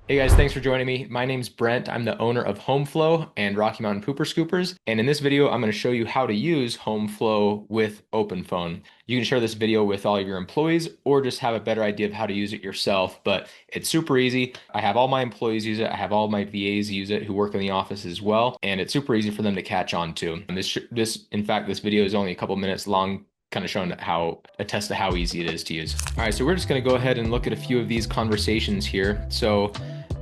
Hey guys, thanks for joining me. My name's Brent. I'm the owner of HomeFlow and Rocky Mountain Pooper Scoopers. And in this video, I'm going to show you how to use HomeFlow with OpenPhone. You can share this video with all of your employees or just have a better idea of how to use it yourself. But it's super easy. I have all my employees use it. I have all my VAs use it who work in the office as well. And it's super easy for them to catch on to. And in fact, this video is only a couple minutes long, kind of showing a test of how easy it is to use. All right, so we're just going to go ahead and look at a few of these conversations here. So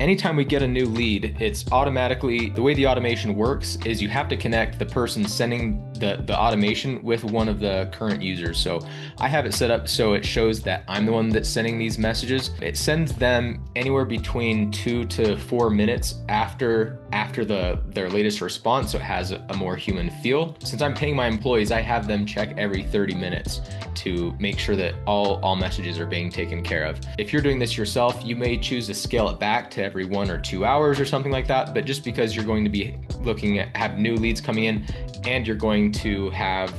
anytime we get a new lead, it's automatically, the way the automation works is you have to connect the person sending the automation with one of the current users. So I have it set up so it shows that I'm the one that's sending these messages. It sends them anywhere between 2 to 4 minutes after their latest response, so it has a more human feel. Since I'm paying my employees, I have them check every 30 minutes to make sure that all messages are being taken care of. If you're doing this yourself, you may choose to scale it back to every 1 or 2 hours or something like that. But just because you're going to be looking at have new leads coming in and you're going to have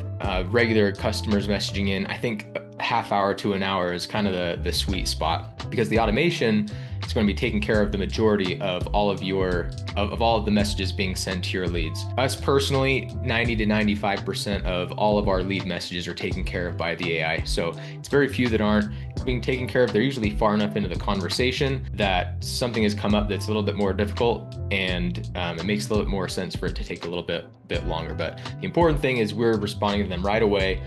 regular customers messaging in, I think a half hour to an hour is kind of the sweet spot, because the automation is going to be taking care of the majority of all of the messages being sent to your leads. Us personally, 90 to 95% of all of our lead messages are taken care of by the AI. So it's very few that aren't being taken care of. They're usually far enough into the conversation that something has come up that's a little bit more difficult, and it makes a little bit more sense for it to take a little bit longer. But the important thing is we're responding to them right away.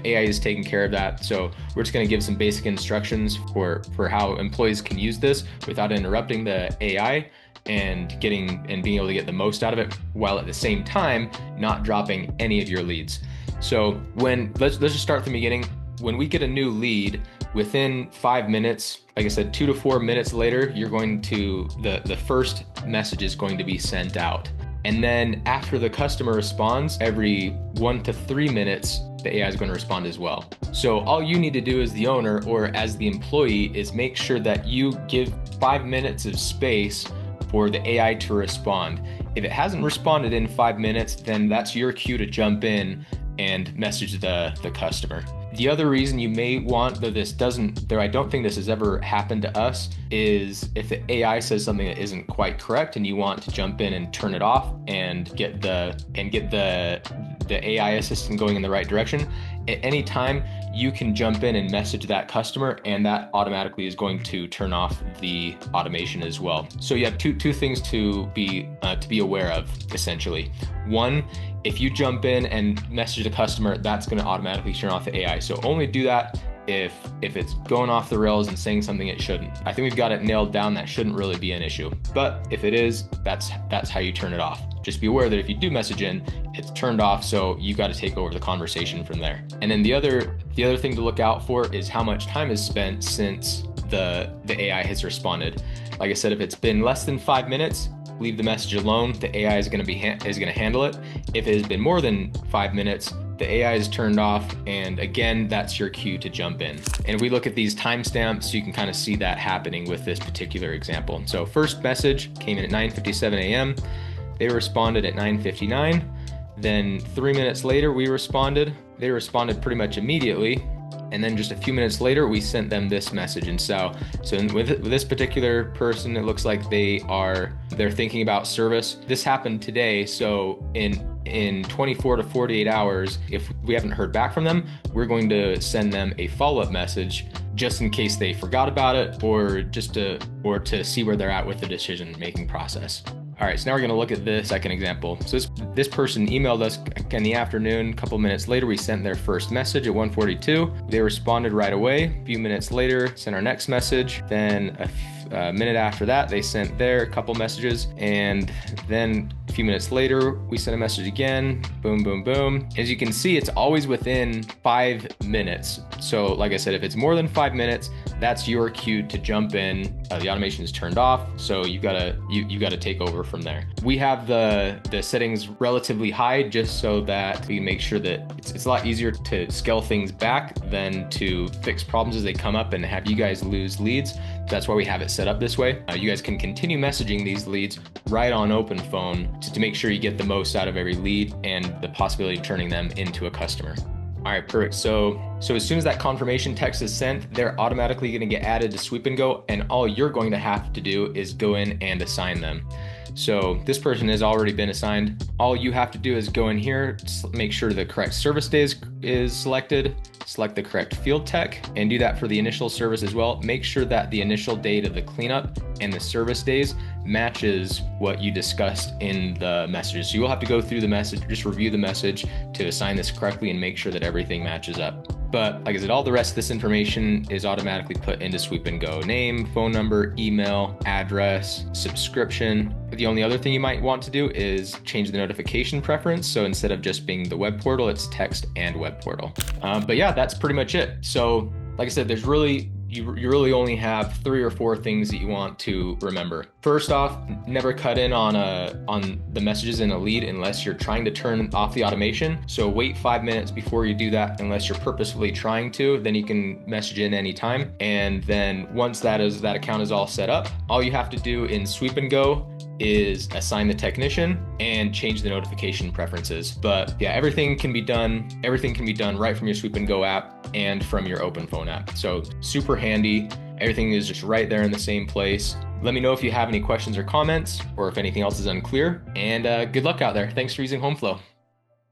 AI is taking care of that. So we're just going to give some basic instructions for how employees can use this without interrupting the AI and being able to get the most out of it, while at the same time not dropping any of your leads. So let's just start at the beginning. When we get a new lead, within 5 minutes, like I said, 2 to 4 minutes later, the first message is going to be sent out. And then after the customer responds, every 1 to 3 minutes, the AI is going to respond as well. So all you need to do as the owner or as the employee is make sure that you give 5 minutes of space for the AI to respond. If it hasn't responded in 5 minutes, then that's your cue to jump in and message the customer. The other reason you may want, though I don't think this has ever happened to us, is if the AI says something that isn't quite correct and you want to jump in and turn it off and get the AI assistant going in the right direction. At any time, you can jump in and message that customer, and that automatically is going to turn off the automation as well. So you have two things to be aware of, essentially. One, if you jump in and message the customer, that's going to automatically turn off the AI. So only do that if it's going off the rails and saying something it shouldn't. I think we've got it nailed down. That shouldn't really be an issue. But if it is, that's how you turn it off. Just be aware that if you do message in, it's turned off, so you got to take over the conversation from there. And then the other thing to look out for is how much time is spent since the AI has responded. Like I said, if it's been less than 5 minutes, leave the message alone. The AI is going to handle it. If it has been more than 5 minutes, the AI is turned off, and again, that's your cue to jump in. And if we look at these timestamps, you can kind of see that happening with this particular example. So first message came in at 9:57 a.m. They responded at 9:59. Then 3 minutes later, we responded. They responded pretty much immediately. And then just a few minutes later, we sent them this message. And so with this particular person, it looks like they're thinking about service. This happened today. So in 24 to 48 hours, if we haven't heard back from them, we're going to send them a follow-up message just in case they forgot about it, or to see where they're at with the decision-making process. All right, so now we're gonna look at this second example. So this person emailed us in the afternoon. A couple minutes later, we sent their first message at 1:42. They responded right away. A few minutes later, sent our next message. Then a minute after that, they sent their couple messages. And then a few minutes later, we sent a message again. Boom, boom, boom. As you can see, it's always within 5 minutes. So like I said, if it's more than 5 minutes, that's your cue to jump in. The automation is turned off, so you gotta take over from there. We have the settings relatively high just so that we make sure that it's a lot easier to scale things back than to fix problems as they come up and have you guys lose leads. That's why we have it set up this way. You guys can continue messaging these leads right on OpenPhone to make sure you get the most out of every lead and the possibility of turning them into a customer. All right, perfect. So as soon as that confirmation text is sent, they're automatically going to get added to Sweep and Go, and all you're going to have to do is go in and assign them. So this person has already been assigned. All you have to do is go in here, make sure the correct service day is selected, select the correct field tech, and do that for the initial service as well. Make sure that the initial date of the cleanup and the service days matches what you discussed in the messages. So you'll have to go through the message, just review the message to assign this correctly and make sure that everything matches up. But like I said, all the rest of this information is automatically put into Sweep and Go. Name, phone number, email, address, subscription. The only other thing you might want to do is change the notification preference. So instead of just being the web portal, it's text and web portal. But yeah, that's pretty much it. So like I said, there's really, you really only have 3 or 4 things that you want to remember. First off, never cut in on the messages in a lead unless you're trying to turn off the automation. So wait 5 minutes before you do that unless you're purposefully trying to, then you can message in anytime. And then once that account is all set up, all you have to do in Sweep and Go is assign the technician and change the notification preferences. But yeah, everything can be done right from your Sweep and Go app and from your OpenPhone app. So super handy. Everything is just right there in the same place. Let me know if you have any questions or comments, or if anything else is unclear, and good luck out there. Thanks for using HomeFlow.